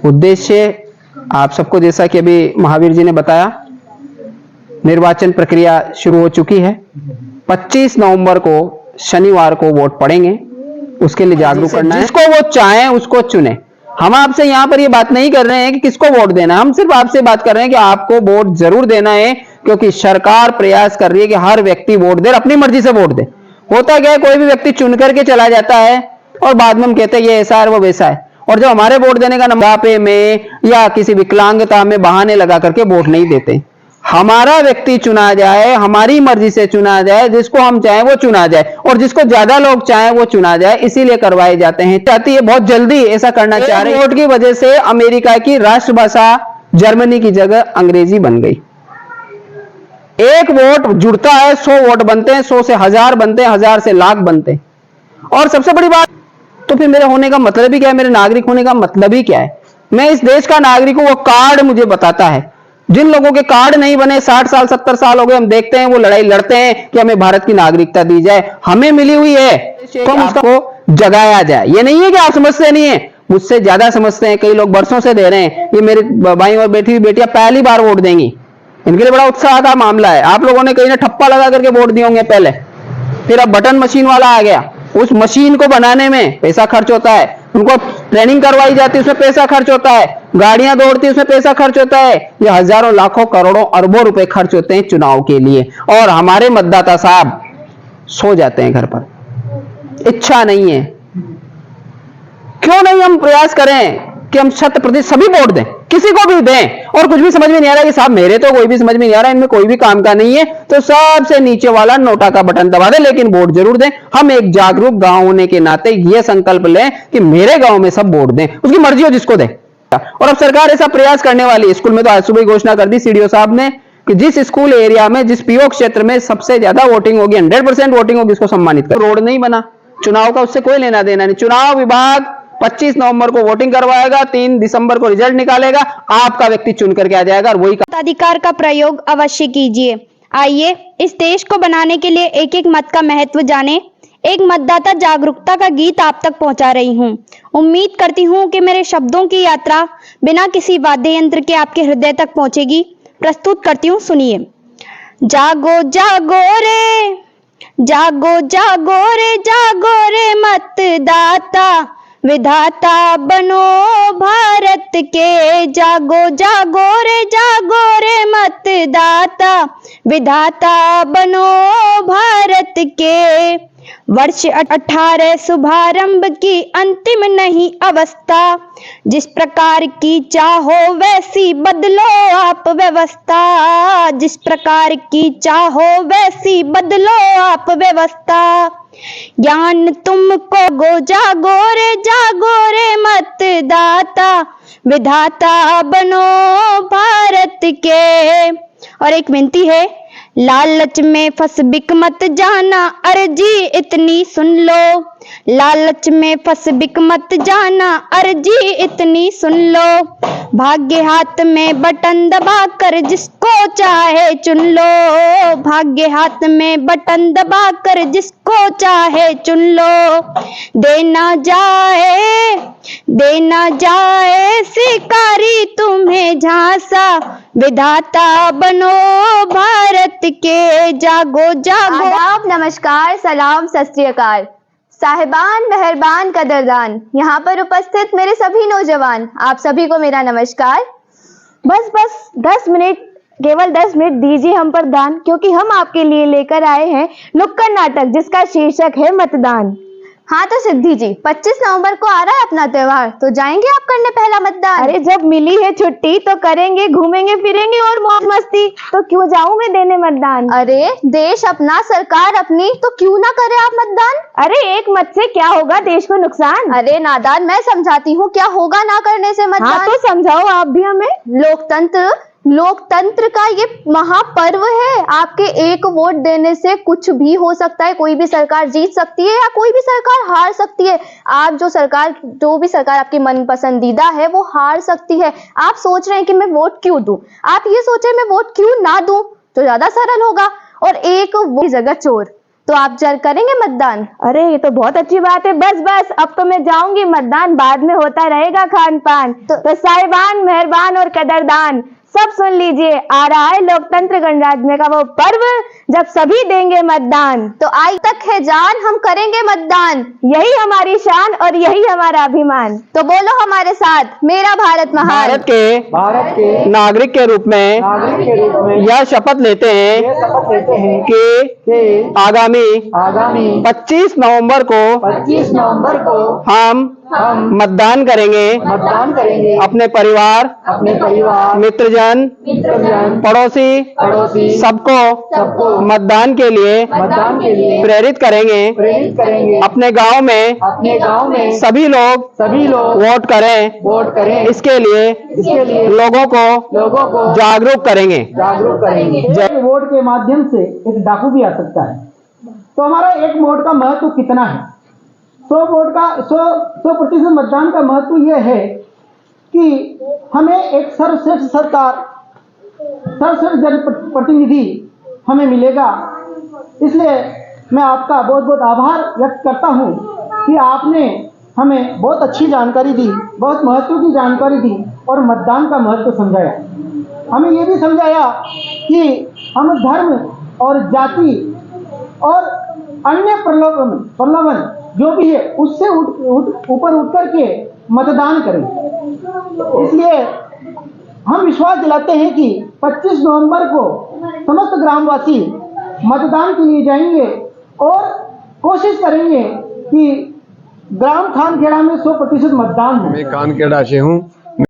उद्देश्य आप सबको, जैसा कि अभी महावीर जी ने बताया, निर्वाचन प्रक्रिया शुरू हो चुकी है। 25 नवंबर को शनिवार को वोट पड़ेंगे, उसके लिए जागरूक करना है। जिसको वो चाहे उसको चुने। हम आपसे यहाँ पर ये बात नहीं कर रहे हैं कि किसको वोट देना, हम सिर्फ आपसे बात कर रहे हैं कि आपको वोट जरूर देना है, क्योंकि सरकार प्रयास कर रही है कि हर व्यक्ति वोट दे, अपनी मर्जी से वोट दे। होता क्या है, कोई भी व्यक्ति चुन करके चला जाता है और बाद में हम कहते हैं ये ऐसा है वो वैसा है, और जब हमारे वोट देने का बुढ़ापे में या किसी विकलांगता में बहाने लगा करके वोट नहीं देते। हमारा व्यक्ति चुना जाए, हमारी मर्जी से चुना जाए, जिसको हम चाहें वो चुना जाए, और जिसको ज्यादा लोग चाहें वो चुना जाए, इसीलिए करवाए जाते हैं। चाहती है बहुत जल्दी ऐसा करना चाह रहे हैं। वोट की वजह से अमेरिका की राष्ट्रभाषा जर्मनी की जगह अंग्रेजी बन गई। एक वोट जुड़ता है, 100 वोट बनते हैं, 100 से 1000 बनते हैं, 1000 से लाख बनते हैं। और सबसे बड़ी बात, तो फिर मेरे होने का मतलब ही क्या है, मेरे नागरिक होने का मतलब ही क्या है? मैं इस देश का नागरिक हूं, वो कार्ड मुझे बताता है। जिन लोगों के कार्ड नहीं बने, 60 साल 70 साल हो गए, हम देखते हैं वो लड़ाई लड़ते हैं कि हमें भारत की नागरिकता दी जाए। हमें मिली हुई है तो उसको जगाया जाए। ये नहीं है कि आप समझते नहीं है, मुझसे ज्यादा समझते हैं। कई लोग बरसों से दे रहे हैं। ये मेरे भाई और बेटी बेटियां पहली बार वोट देंगी, इनके लिए बड़ा उत्साह का मामला है। आप लोगों ने कहीं ना ठप्पा लगा करके वोट दिए होंगे पहले, फिर अब बटन मशीन वाला आ गया। उस मशीन को बनाने में पैसा खर्च होता है, उनको ट्रेनिंग करवाई जाती है उसमें पैसा खर्च होता है, गाड़ियां दौड़ती है उसमें पैसा खर्च होता है। ये हजारों लाखों करोड़ों अरबों रुपए खर्च होते हैं चुनाव के लिए, और हमारे मतदाता साहब सो जाते हैं घर पर, इच्छा नहीं है। क्यों नहीं हम प्रयास करें कि हम 100% सभी वोट दें, किसी को भी दें। और कुछ भी समझ में नहीं आ रहा कि साहब मेरे तो कोई भी समझ में नहीं आ रहा, इनमें कोई भी काम का नहीं है, तो सबसे नीचे वाला नोटा का बटन दबा दें, लेकिन वोट जरूर दें। हम एक जागरूक गांव होने के नाते यह संकल्प लें कि मेरे गांव में सब वोट दें, उसकी मर्जी हो जिसको दें। और अब सरकार ऐसा प्रयास करने वाली है। स्कूल में तो आज सुबह घोषणा कर दी सीडीओ साहब ने कि जिस स्कूल एरिया में, जिस पीओ क्षेत्र में सबसे ज्यादा वोटिंग होगी, 100% वोटिंग होगी, उसको सम्मानित कर। रोड नहीं बना, चुनाव का उससे कोई लेना देना नहीं। चुनाव विभाग 25 नवंबर को वोटिंग करवाएगा, 3 दिसंबर को रिजल्ट निकालेगा, आपका व्यक्ति चुन करके आ जाएगा, और वही मताधिकार का प्रयोग अवश्य कीजिए। आइए इस देश को बनाने के लिए एक एक मत का महत्व जाने। एक मतदाता जागरूकता का गीत आप तक पहुंचा रही हूं। उम्मीद करती हूं कि मेरे शब्दों की यात्रा बिना किसी वाद्य यंत्र के आपके हृदय तक पहुंचेगी। प्रस्तुत करती हूं, सुनिए। जागो जागो रे, जागो जागो रे, जागो रे मतदाता, विधाता बनो भारत के। जागो जागो रे मतदाता, विधाता बनो भारत के। वर्ष 18 शुभारंभ की अंतिम नहीं अवस्था, जिस प्रकार की चाहो वैसी बदलो आप व्यवस्था। जिस प्रकार की चाहो वैसी बदलो आप व्यवस्था। ज्ञान तुमको जागो रे मतदाता, विधाता बनो भारत के। और एक विनती है, लालच में फंस बिक मत जाना, अर्जी इतनी सुन लो। लालच में फंस बिक मत जाना, अर्जी इतनी सुन लो। भाग्य हाथ में बटन दबाकर जिसको चाहे चुन लो। भाग्य हाथ में बटन दबाकर जिसको चाहे चुन लो। देना जाए शिकारी तुम्हें झांसा, विधाता बनो भारत के। जागो जागो। आदाब, नमस्कार, सलाम, सत श्री अकाल। साहिबान, मेहरबान, कदरदान, यहाँ पर उपस्थित मेरे सभी नौजवान, आप सभी को मेरा नमस्कार। बस 10 मिनट, केवल 10 मिनट दीजिए हम पर दान, क्योंकि हम आपके लिए लेकर आए हैं नुक्कड़ नाटक जिसका शीर्षक है मतदान। हाँ तो सिद्धि जी, 25 नवंबर को आ रहा है अपना त्योहार, तो जाएंगे आप करने पहला मतदान? अरे जब मिली है छुट्टी तो करेंगे, घूमेंगे फिरेंगे और मौज मस्ती, तो क्यों जाऊं मैं देने मतदान? अरे देश अपना, सरकार अपनी, तो क्यों ना करे आप मतदान? अरे एक मत से क्या होगा देश को नुकसान? अरे नादान, मैं समझाती हूँ क्या होगा ना करने से मतदान। हाँ तो समझाओ आप भी हमें। लोकतंत्र का ये महापर्व है। आपके एक वोट देने से कुछ भी हो सकता है, कोई भी सरकार जीत सकती है या कोई भी सरकार हार सकती है। आप जो भी सरकार आपकी मन पसंदीदा है वो हार सकती है। आप सोच रहे हैं कि मैं वोट क्यों दूं, आप ये सोचे मैं वोट क्यों ना दूं, तो ज्यादा सरल होगा। और एक वोट की जगह चोर, तो आप जल करेंगे मतदान? अरे ये तो बहुत अच्छी बात है। बस बस अब तो मैं जाऊंगी मतदान, बाद में होता रहेगा खान पान। तो साहिबान, मेहरबान और कदरदान, सब सुन लीजिए, आ रहा है लोकतंत्र गणराज्य में का वो पर्व जब सभी देंगे मतदान। तो आज तक है जान, हम करेंगे मतदान, यही हमारी शान और यही हमारा अभिमान। तो बोलो हमारे साथ, मेरा भारत महान। भारत के नागरिक के रूप में यह शपथ लेते हैं कि आगामी 25 नवंबर को हम मतदान करेंगे अपने परिवार, मित्रजन, पड़ोसी सबको मतदान के लिए प्रेरित करेंगे। अपने गांव में सभी लोग वोट करें। इसके लिए लोगों को जागरूक करेंगे। वोट के माध्यम से एक डाकू भी आ सकता है। तो हमारा एक वोट का महत्व कितना है? 100% मतदान का महत्व यह है कि हमें एक सर्वश्रेष्ठ सरकार, सर्वश्रेष्ठ जनप्रतिनिधि हमें मिलेगा। इसलिए मैं आपका बहुत बहुत आभार व्यक्त करता हूं कि आपने हमें बहुत अच्छी जानकारी दी, बहुत महत्व की जानकारी दी और मतदान का महत्व समझाया। हमें ये भी समझाया कि हम धर्म और जाति और अन्य प्रलोभन जो भी है उससे ऊपर उठ करके मतदान करें। इसलिए हम विश्वास दिलाते हैं कि 25 नवंबर को समस्त ग्रामवासी मतदान के लिए जाएंगे और कोशिश करेंगे कि ग्राम खानखेड़ा में 100% मतदान हो। मैं खानखेड़ा से हूँ।